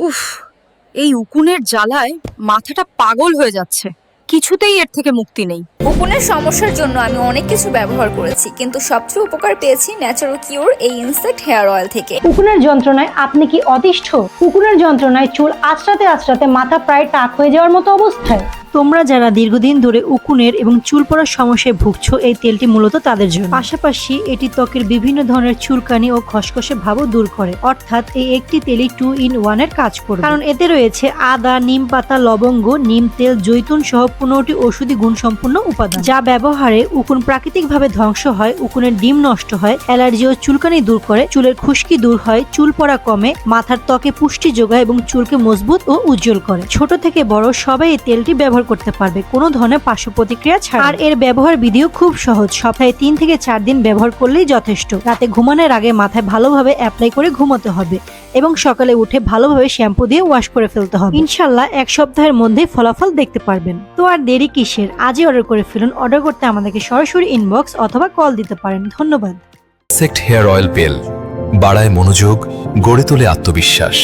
উফ, এই উকুনের জ্বালায় মাথাটা পাগল হয়ে যাচ্ছে। কিছুতেই এর থেকে মুক্তি নেই। উকুনের সমস্যার জন্য আমি অনেক কিছু ব্যবহার করেছি, কিন্তু সবচেয়ে উপকার পেয়েছি ন্যাচারাল কিউর এই ইনসেক্ট হেয়ার অয়েল থেকে। উকুনের যন্ত্রণায় আপনি কি অতিষ্ঠ? উকুনের যন্ত্রণায় চুল আঁচড়াতে আঁচড়াতে মাথা প্রায় টাক হয়ে যাওয়ার মতো অবস্থায়? তোমরা যারা দীর্ঘদিন ধরে উকুনের এবং চুল পড়ার সমস্যায় ভুগছো, এই তেলটি মূলত তাদের জন্য। পাশাপাশি এটি ত্বকের বিভিন্ন ধরনের চুলকানি ও খসখসে ভাবও দূর করে। অর্থাৎ এই একটি তেলই 2 in 1 এর কাজ করবে, কারণ এতে রয়েছে আদা, নিম পাতা, লবঙ্গ, নিম তেল, জৈতুন সহ 15টি ঔষধি গুণসম্পন্ন উপাদান, যা ব্যবহারে উকুন প্রাকৃতিকভাবে ধ্বংস হয়, উকুনের ডিম নষ্ট হয়, অ্যালার্জি ও চুলকানি দূর করে, চুলের খুশকি দূর হয়, চুল পড়া কমে, মাথার ত্বকে পুষ্টি যোগায় এবং চুলকে মজবুত ও উজ্জ্বল করে। ছোট থেকে বড় সবাই এই তেলটি ব্যবহার করতে পারবে কোনো ধরনের পার্শ্ব প্রতিক্রিয়া ছাড়া। আর এর ব্যবহার বিধিও খুব সহজ। সপ্তাহে 3 থেকে 4 দিন ব্যবহার করলেই যথেষ্ট। রাতে ঘুমানোর আগে মাথায় ভালোভাবে অ্যাপ্লাই করে ঘুমাতে হবে এবং সকালে উঠে ভালোভাবে শ্যাম্পু দিয়ে ওয়াশ করে ফেলতে হবে। ইনশাআল্লাহ 1 সপ্তাহের মধ্যেই ফলাফল দেখতে পারবেন। তো আর দেরি কিসের, আজই অর্ডার করে ফেলুন। অর্ডার করতে আমাদেরকে সরাসরি ইনবক্স অথবা কল দিতে পারেন। ধন্যবাদ। সেক্ট হেয়ার অয়েল পেল বাড়ায় মনোযোগ, গড়ে তোলে আত্মবিশ্বাস।